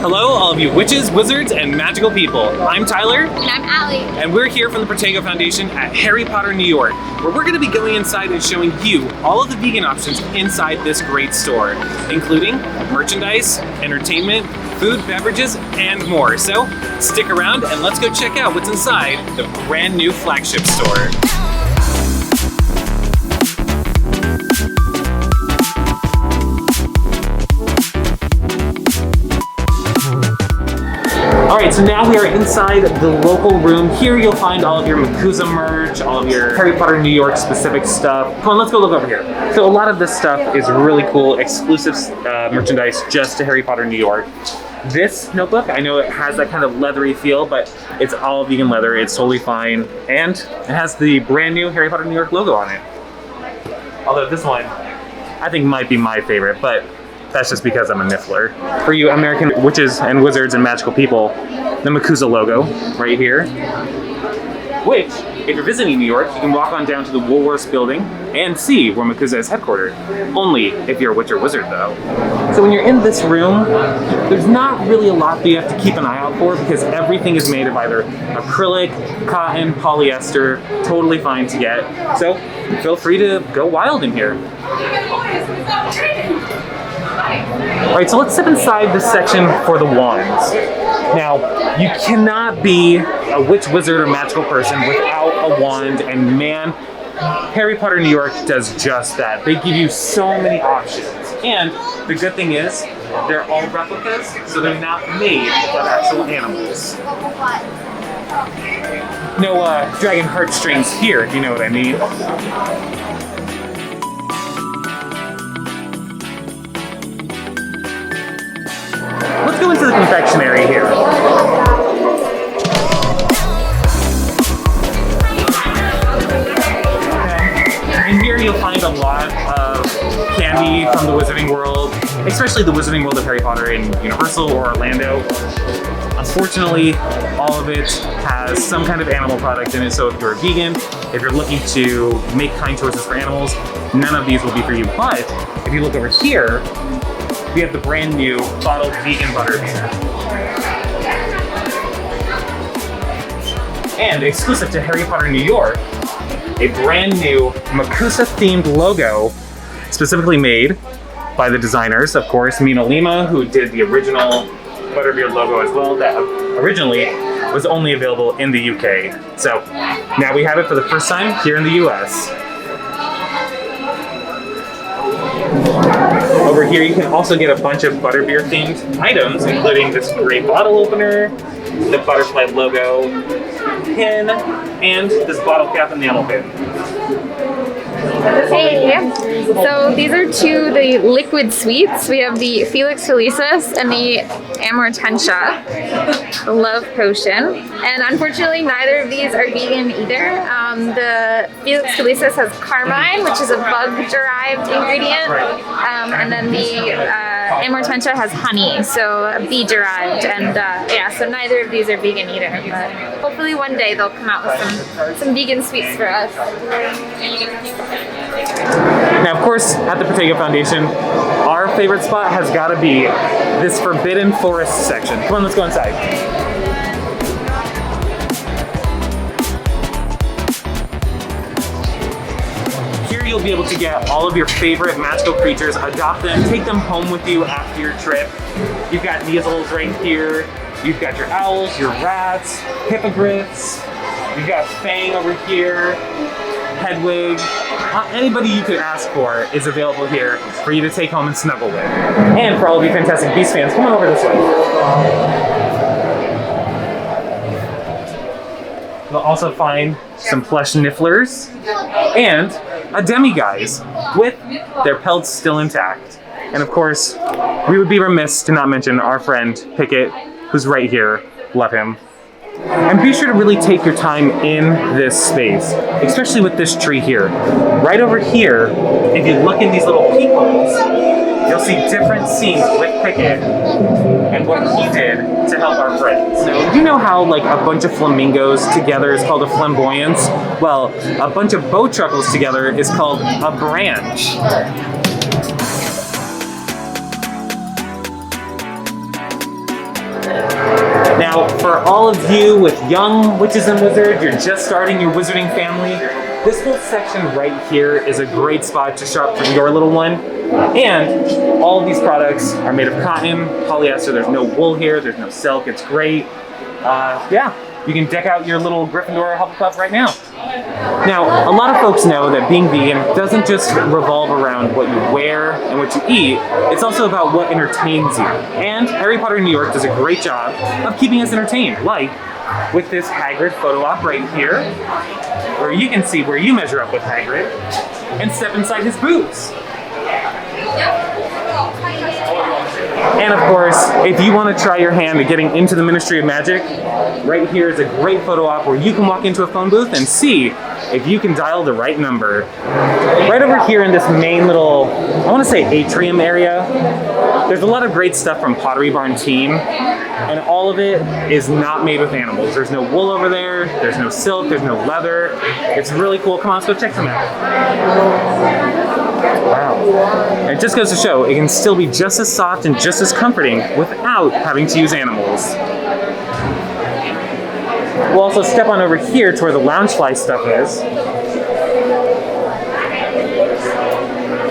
Hello, all of you witches, wizards, and magical people. I'm Tyler. And I'm Ali. And we're here from the Protego Foundation at Harry Potter, New York, where we're going to be going inside and showing you all of the vegan options inside this great store, including merchandise, entertainment, food, beverages, and more. So stick around and let's go check out what's inside the brand new flagship store. Alright, so now we are inside the local room. Here you'll find all of your MACUSA merch, all of your Harry Potter New York specific stuff. Come on, let's go look over here. So a lot of this stuff is really cool, exclusive merchandise just to Harry Potter New York. This notebook, I know it has that kind of leathery feel, but it's all vegan leather, it's totally fine. And it has the brand new Harry Potter New York logo on it. Although this one, I think might be my favorite, but that's just because I'm a niffler. For you American witches and wizards and magical people, the MACUSA logo right here. Which, if you're visiting New York, you can walk on down to the Woolworths building and see where MACUSA is headquartered. Only if you're a witch or wizard though. So when you're in this room, there's not really a lot that you have to keep an eye out for because everything is made of either acrylic, cotton, polyester, totally fine to get. So feel free to go wild in here. Alright, so let's step inside this section for the wands. Now, you cannot be a witch, wizard, or magical person without a wand, and man, Harry Potter New York does just that. They give you so many options. And the good thing is, they're all replicas, so they're not made of actual animals. No dragon heartstrings here, if you know what I mean. Let's go into the confectionery here. In here you'll find a lot of candy from the Wizarding World, especially the Wizarding World of Harry Potter in Universal or Orlando. Unfortunately, all of it has some kind of animal product in it, so if you're a vegan, if you're looking to make kind choices for animals, none of these will be for you. But if you look over here, we have the brand new bottled vegan butterbeer. And exclusive to Harry Potter New York, a brand new MACUSA themed logo specifically made by the designers, of course, Mina Lima, who did the original butterbeer logo as well, that originally was only available in the UK. So now we have it for the first time here in the US. Over here you can also get a bunch of butterbeer themed items, including this great bottle opener, the butterfly logo pin, and this bottle cap enamel pin. Hey, so these are two the liquid sweets. We have the Felix Felicis and the Amortentia, the love potion. And unfortunately, neither of these are vegan either. The Felix Felicis has carmine, which is a bug-derived ingredient, and then the Amortentia has honey, so bee-derived. And yeah, so neither of these are vegan either. But hopefully one day they'll come out with some vegan sweets for us. Now, of course, at the Protego Foundation, our favorite spot has got to be this Forbidden Forest section. Come on, let's go inside. Here you'll be able to get all of your favorite magical creatures, adopt them, take them home with you after your trip. You've got weasels right here. You've got your owls, your rats, hippogriffs. You've got Fang over here. Hedwig, anybody you could ask for is available here for you to take home and snuggle with. And for all of you Fantastic Beasts fans, come on over this way. You'll also find some plush nifflers and a demiguise with their pelts still intact. And of course, we would be remiss to not mention our friend Pickett, who's right here. Love him. And be sure to really take your time in this space, especially with this tree here. Right over here, if you look in these little peepholes, you'll see different scenes with Pickett and what he did to help our friends. So, you know how like a bunch of flamingos together is called a flamboyance? Well, a bunch of bow truckles together is called a branch. For all of you with young witches and wizards, you're just starting your wizarding family, this whole section right here is a great spot to shop for your little one. And all of these products are made of cotton, polyester. There's no wool here, there's no silk. It's great. Yeah, you can deck out your little Gryffindor Hufflepuff right now. Now, a lot of folks know that being vegan doesn't just revolve around what you wear and what you eat, it's also about what entertains you. And Harry Potter New York does a great job of keeping us entertained, like with this Hagrid photo op right here, where you can see where you measure up with Hagrid and step inside his boots. And of course, if you want to try your hand at getting into the Ministry of Magic, right here is a great photo op where you can walk into a phone booth and see if you can dial the right number. Right over here in this main little, I want to say atrium area, there's a lot of great stuff from Pottery Barn team, and all of it is not made with animals. There's no wool over there, there's no silk, there's no leather. It's really cool. Come on, let's go check some out. Wow. And it just goes to show, it can still be just as soft and just as comforting without having to use animals. We'll also step on over here to where the Loungefly stuff is.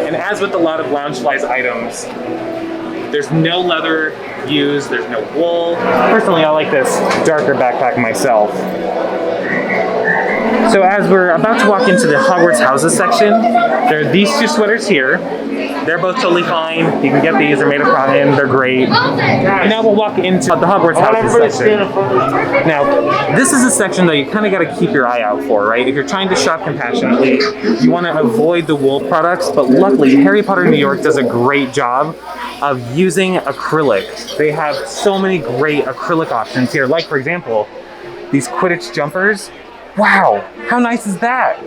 And as with a lot of Loungefly's items, there's no leather used, there's no wool. Personally, I like this darker backpack myself. So as we're about to walk into the Hogwarts Houses section, there are these two sweaters here. They're both totally fine. You can get these, they're made of cotton, they're great. And now we'll walk into the Hogwarts Houses section. Now, this is a section that you kind of got to keep your eye out for, right? If you're trying to shop compassionately, you want to avoid the wool products, but luckily, Harry Potter New York does a great job of using acrylic. They have so many great acrylic options here, like for example, these Quidditch jumpers. Wow, how nice is that?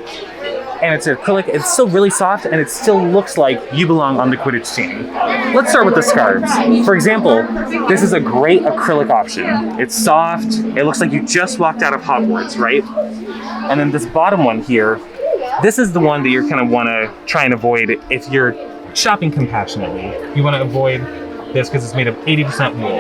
And it's acrylic, it's still really soft, and it still looks like you belong on the Quidditch team. Let's start with the scarves. For example, this is a great acrylic option. It's soft, it looks like you just walked out of Hogwarts, right? And then this bottom one here, this is the one that you're gonna wanna try and avoid if you're shopping compassionately. You wanna avoid this because it's made of 80% wool.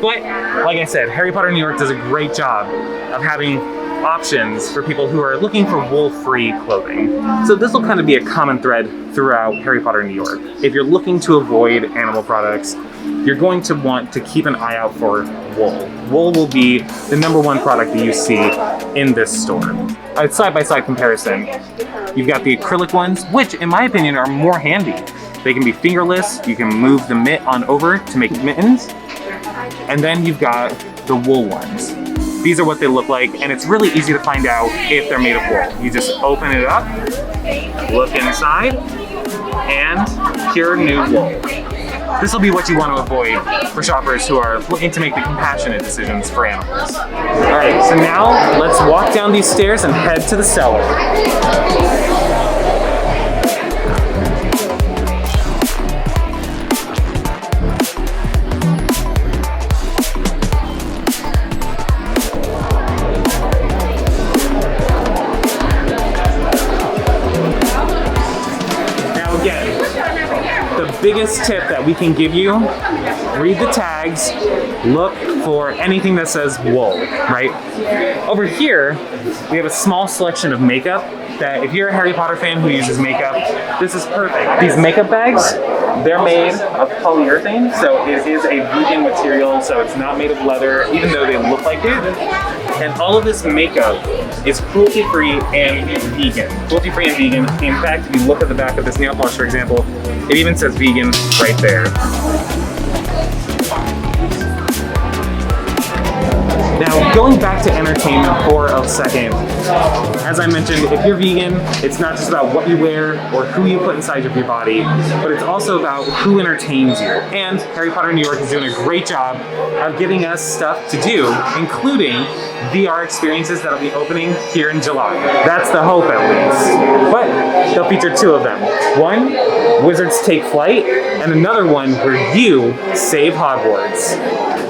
But, like I said, Harry Potter New York does a great job of having options for people who are looking for wool-free clothing. So this will kind of be a common thread throughout Harry Potter New York. If you're looking to avoid animal products, you're going to want to keep an eye out for wool. Wool will be the #1 product that you see in this store. A side-by-side comparison, you've got the acrylic ones, which in my opinion are more handy. They can be fingerless, you can move the mitt on over to make mittens, and then you've got the wool ones. These are what they look like, and it's really easy to find out if they're made of wool. You just open it up, look inside, and pure new wool. This will be what you want to avoid for shoppers who are looking to make the compassionate decisions for animals. All right, so now let's walk down these stairs and head to the cellar. Biggest tip that we can give you, read the tags, look for anything that says wool, right? Over here, we have a small selection of makeup that if you're a Harry Potter fan who uses makeup, this is perfect. These makeup bags, they're made of polyurethane, so it is a vegan material, so it's not made of leather, even though they look like it. And all of this makeup is cruelty-free and vegan. Cruelty-free and vegan. In fact, if you look at the back of this nail polish, for example, it even says vegan right there. Now, going back to entertainment for a second, as I mentioned, if you're vegan, it's not just about what you wear or who you put inside of your body, but it's also about who entertains you. And Harry Potter New York is doing a great job of giving us stuff to do, including VR experiences that'll be opening here in July. That's the hope, at least. But they'll feature 2 of them. One, Wizards Take Flight, and another one where you save Hogwarts.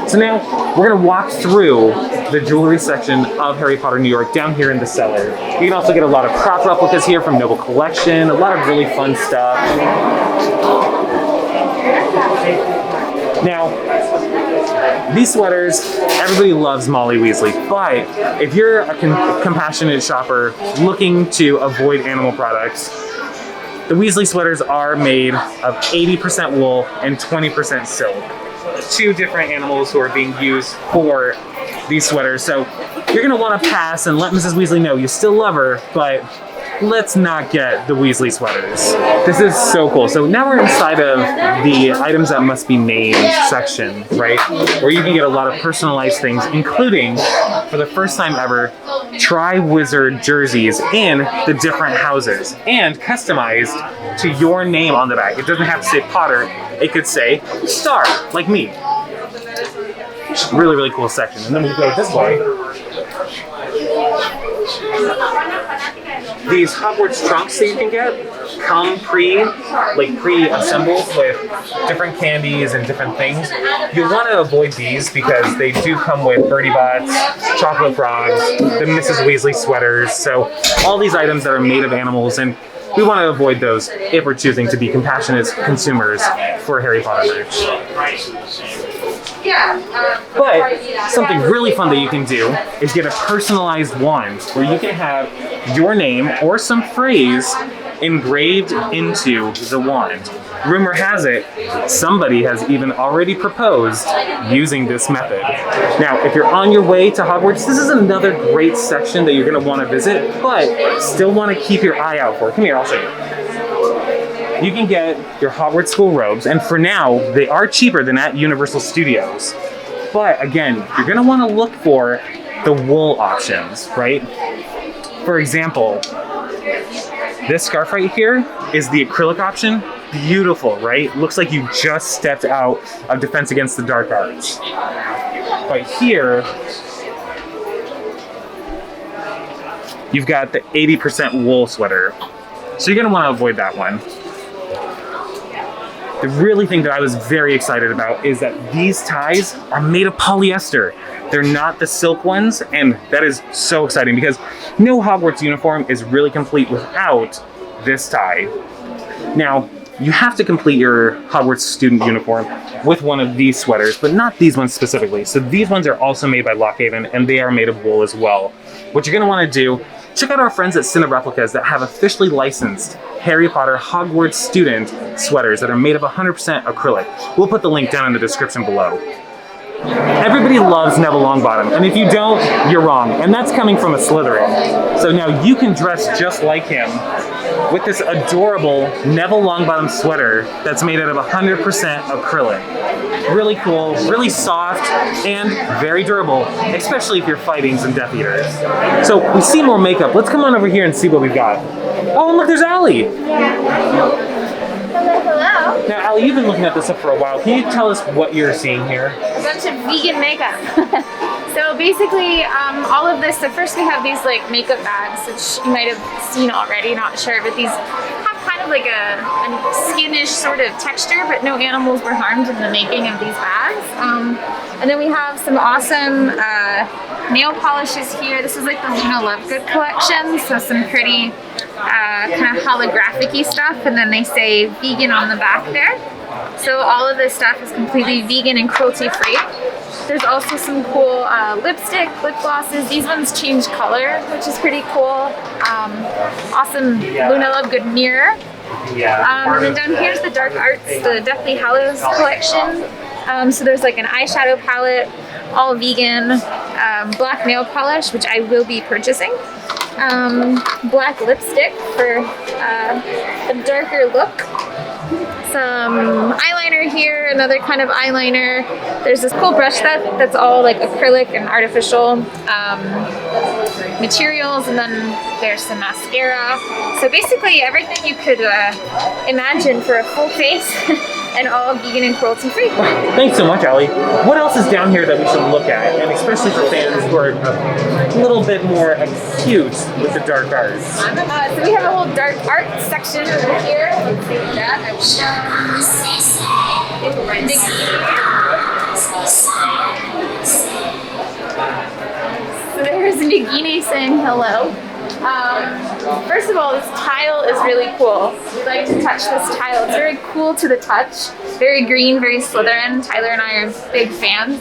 So now we're gonna walk through the jewelry section of Harry Potter New York down here in the cellar. You can also get a lot of prop replicas here from Noble Collection, a lot of really fun stuff. Now, these sweaters, everybody loves Molly Weasley, but if you're a compassionate shopper looking to avoid animal products, the Weasley sweaters are made of 80% wool and 20% silk. Two different animals who are being used for these sweaters. So you're gonna wanna pass and let Mrs. Weasley know you still love her, but let's not get the Weasley sweaters. This is so cool. So now we're inside of the items that must be named section, right? Where you can get a lot of personalized things, including, for the first time ever, Tri-Wizard jerseys in the different houses and customized to your name on the back. It doesn't have to say Potter, it could say Star, like me. Really, really cool section. And then we go this way. These Hogwarts trunks that you can get come pre-assembled with different candies and different things. You'll want to avoid these because they do come with Birdie Bots, chocolate frogs, the Mrs. Weasley sweaters, so all these items that are made of animals, and we want to avoid those if we're choosing to be compassionate consumers for Harry Potter merch. But something really fun that you can do is get a personalized wand where you can have your name or some phrase engraved into the wand. Rumor has it, somebody has even already proposed using this method. Now, if you're on your way to Hogwarts, this is another great section that you're going to want to visit, but still want to keep your eye out for. Come here, I'll show you. You can get your Hogwarts school robes, and for now, they are cheaper than at Universal Studios. But again, you're gonna wanna look for the wool options, right? For example, this scarf right here is the acrylic option. Beautiful, right? Looks like you just stepped out of Defense Against the Dark Arts. But here, you've got the 80% wool sweater. So you're gonna wanna avoid that one. The really thing that I was very excited about is that these ties are made of polyester. They're not the silk ones, and that is so exciting because no Hogwarts uniform is really complete without this tie. Now, you have to complete your Hogwarts student uniform with one of these sweaters, but not these ones specifically. So these ones are also made by Lockhaven, and they are made of wool as well. What you're gonna wanna do, check out our friends at Cine Replicas that have officially licensed Harry Potter Hogwarts student sweaters that are made of 100% acrylic. We'll put the link down in the description below. Everybody loves Neville Longbottom, and if you don't, you're wrong, and that's coming from a Slytherin. So now you can dress just like him with this adorable Neville Longbottom sweater that's made out of 100% acrylic. Really cool, really soft, and very durable, especially if you're fighting some Death Eaters. So we see more makeup. Let's come on over here and see what we've got. Oh, and look, there's Ali. Hello. Now, Ali, you've been looking at this stuff for a while. Can you tell us what you're seeing here? A bunch of vegan makeup. So basically, all of this, so first we have these like makeup bags, which you might have seen already, not sure, but these have kind of like a skinish sort of texture, but no animals were harmed in the making of these bags. And then we have some awesome nail polishes here. This is like the Luna Lovegood collection, so some pretty kind of holographic-y stuff, and then they say vegan on the back there. So all of this stuff is completely vegan and cruelty-free. There's also some cool lipstick, lip glosses. These ones change color, which is pretty cool. Awesome Luna Lovegood mirror. And then down here's the Dark Arts, the Deathly Hallows collection. So there's like an eyeshadow palette, all vegan, black nail polish, which I will be purchasing. Black lipstick for a darker look. Some eyeliner here, another kind of eyeliner. There's this cool brush set that's all like acrylic and artificial materials, and then there's some mascara. So basically everything you could imagine for a full face and all vegan and cruelty free. Thanks so much, Ali. What else is down here that we should look at, and especially for fans who are a little bit more acute with the dark arts? So we have a whole dark art section over here. Let's see what that I will show. So there's Nagini saying hello. First of all, this tile is really cool. you'd like to touch this tile, it's very cool to the touch. Very green, very Slytherin. Tyler and I are big fans.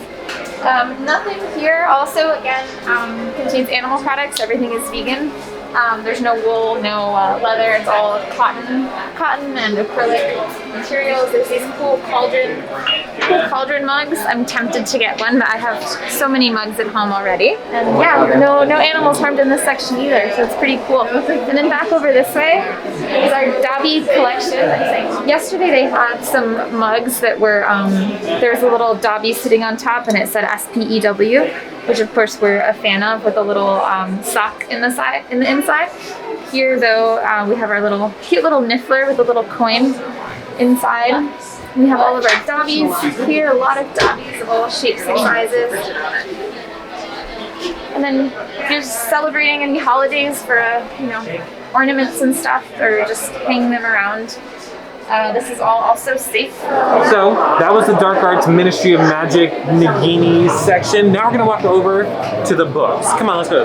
Nothing here also, again, contains animal products. Everything is vegan. There's no wool, no leather. It's all cotton and acrylic materials. There's these cool cauldron mugs. I'm tempted to get one, but I have so many mugs at home already. And yeah, no animals harmed in this section either, so it's pretty cool. And then back over this way is our Dobby collection. Yesterday they had some mugs that were, there was a little Dobby sitting on top and it said SPEW, which of course we're a fan of, with a little sock in the inside. Here though, we have our cute little niffler with a little coin inside. We have all of our Dobbies here, a lot of Dobbies of all shapes and sizes. And then if you're celebrating any holidays for, ornaments and stuff, or just hanging them around, this is all also safe. So that was the Dark Arts Ministry of Magic Nagini section. Now we're gonna walk over to the books. Come on, let's go.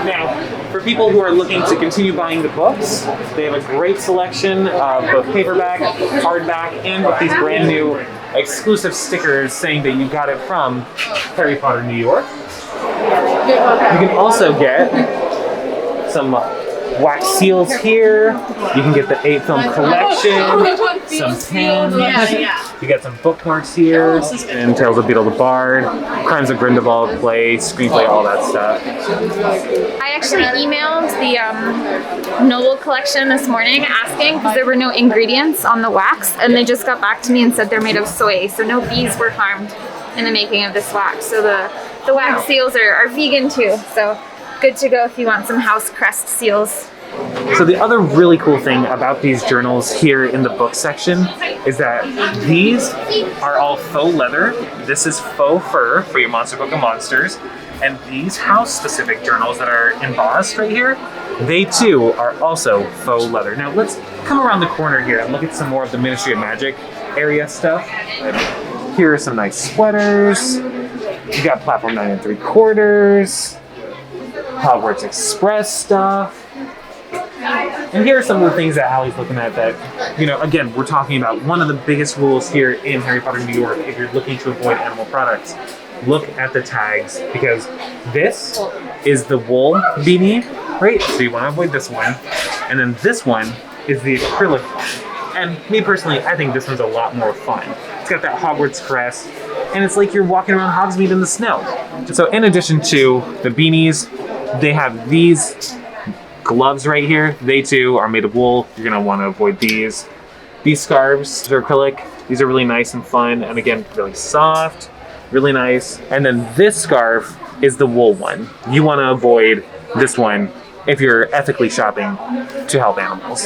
Now, for people who are looking to continue buying the books, they have a great selection of both paperback, hardback, and with these brand new exclusive stickers saying that you got it from Harry Potter, New York. You can also get some wax seals here. You can get the 8-film collection, some pins. You get some bookmarks here, and Tales of Beetle the Bard, Crimes of Grindelwald play, screenplay, all that stuff. I actually emailed the Noble collection this morning asking, because there were no ingredients on the wax, and they just got back to me and said they're made of soy, so no bees were harmed in the making of this wax. So the wax seals are vegan too, so good to go if you want some house crest seals. So the other really cool thing about these journals here in the book section is that these are all faux leather. This is faux fur for your Monster Book of Monsters. And these house-specific journals that are embossed right here, they too are also faux leather. Now let's come around the corner here and look at some more of the Ministry of Magic area stuff. Here are some nice sweaters. You got Platform 9 3/4, Hogwarts Express stuff. And here are some of the things that Allie's looking at that, again, we're talking about one of the biggest rules here in Harry Potter New York if you're looking to avoid animal products. Look at the tags, because this is the wool beanie, right? So you want to avoid this one. And then this one is the acrylic one. And me personally, I think this one's a lot more fun. It's got that Hogwarts crest, and it's like you're walking around Hogsmeade in the snow. So in addition to the beanies, they have these gloves right here. They too are made of wool. You're gonna want to avoid these. These scarves are acrylic. These are really nice and fun, and again, really soft, really nice. And then this scarf is the wool one. You want to avoid this one if you're ethically shopping to help animals.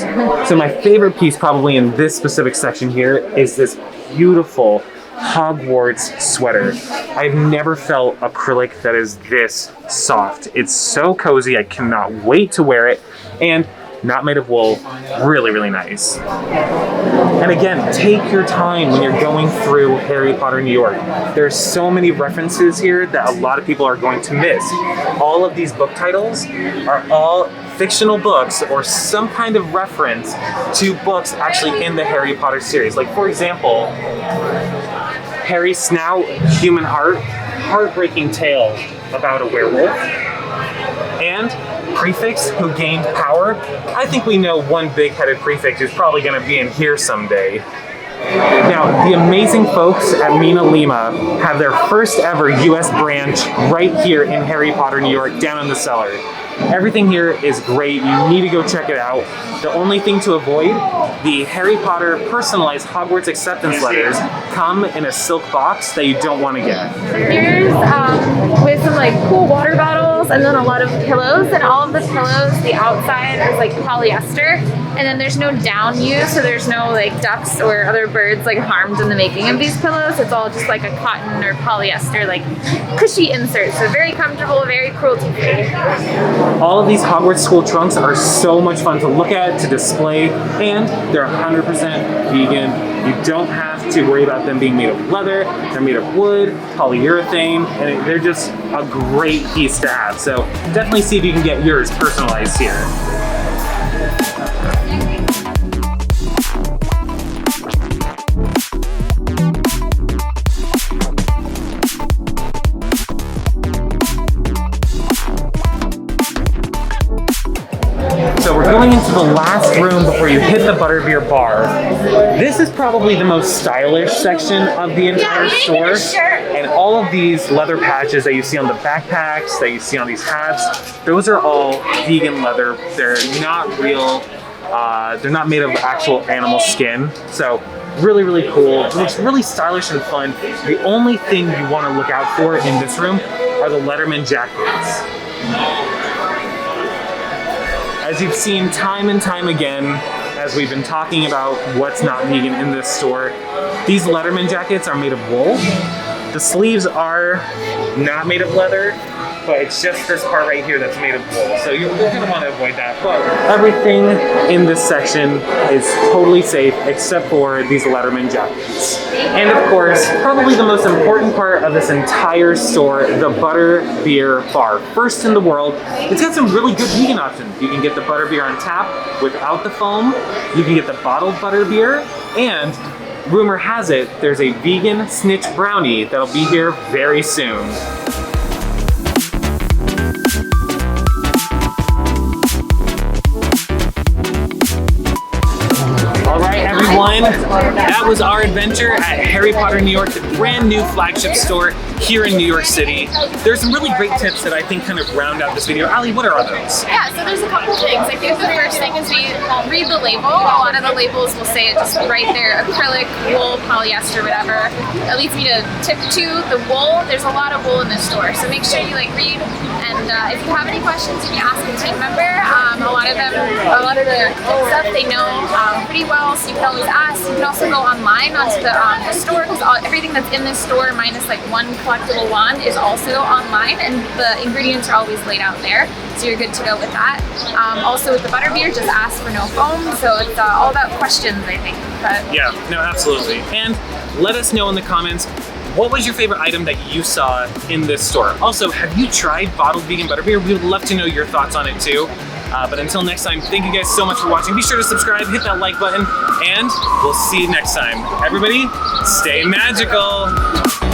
So my favorite piece probably in this specific section here is this beautiful Hogwarts sweater. I've never felt acrylic that is this soft. It's so cozy. I cannot wait to wear it. And not made of wool, really, really nice. And again, take your time when you're going through Harry Potter New York. There's so many references here that a lot of people are going to miss. All of these book titles are all fictional books or some kind of reference to books actually in the Harry Potter series. Like, for example, Harry's Snout, Human Heart, heartbreaking tale about a werewolf. And Prefix, who gained power. I think we know one big-headed prefix is probably going to be in here someday. Now, the amazing folks at Mina Lima have their first ever US branch right here in Harry Potter, New York, down in the cellar. Everything here is great. You need to go check it out. The only thing to avoid, the Harry Potter personalized Hogwarts acceptance letters come in a silk box that you don't want to get. Here's with some cool water bottles and then a lot of pillows, and all of the pillows, the outside is polyester. And then there's no down use, so there's no like ducks or other birds like harmed in the making of these pillows. It's all just like a cotton or polyester like cushy insert. So very comfortable, very cruelty free. All of these Hogwarts school trunks are so much fun to look at, to display, and they're 100% vegan. You don't have to worry about them being made of leather. They're made of wood, polyurethane, and they're just a great piece to have. So definitely see if you can get yours personalized here. So we're going into the last room before you hit the butterbeer bar. This is probably the most stylish section of the entire store. And all of these leather patches that you see on the backpacks, that you see on these hats, those are all vegan leather. They're not real, they're not made of actual animal skin. So really, really cool. It looks really stylish and fun. The only thing you want to look out for in this room are the Letterman jackets. As you've seen time and time again, as we've been talking about what's not vegan in this store, these Letterman jackets are made of wool. The sleeves are not made of leather, but it's just this part right here that's made of wool. So you're gonna want to avoid that. But everything in this section is totally safe except for these Letterman jackets. And of course, probably the most important part of this entire store, the butterbeer bar. First in the world. It's got some really good vegan options. You can get the butterbeer on tap without the foam. You can get the bottled butterbeer, and rumor has it, there's a vegan snitch brownie that'll be here very soon. That was our adventure at Harry Potter New York, the brand new flagship store here in New York City. There's some really great tips that I think kind of round out this video. Ali, what are those? Yeah, so there's a couple things. I think the first thing is read the label. A lot of the labels will say it just right there, acrylic, wool, polyester, whatever. That leads me to tip 2, the wool. There's a lot of wool in this store, so make sure you read. And if you have any questions, you can ask a team member. A lot of the stuff they know pretty well, so you can always ask. You can also go online onto the store, because everything that's in this store, minus one collectible wand, is also online, and the ingredients are always laid out there, so you're good to go with that. Also with the butterbeer, just ask for no foam, so it's all about questions, I think. But yeah, no, absolutely. And let us know in the comments, what was your favorite item that you saw in this store? Also, have you tried bottled vegan butterbeer? We would love to know your thoughts on it too. But until next time, thank you guys so much for watching. Be sure to subscribe, hit that like button, and we'll see you next time. Everybody, stay magical.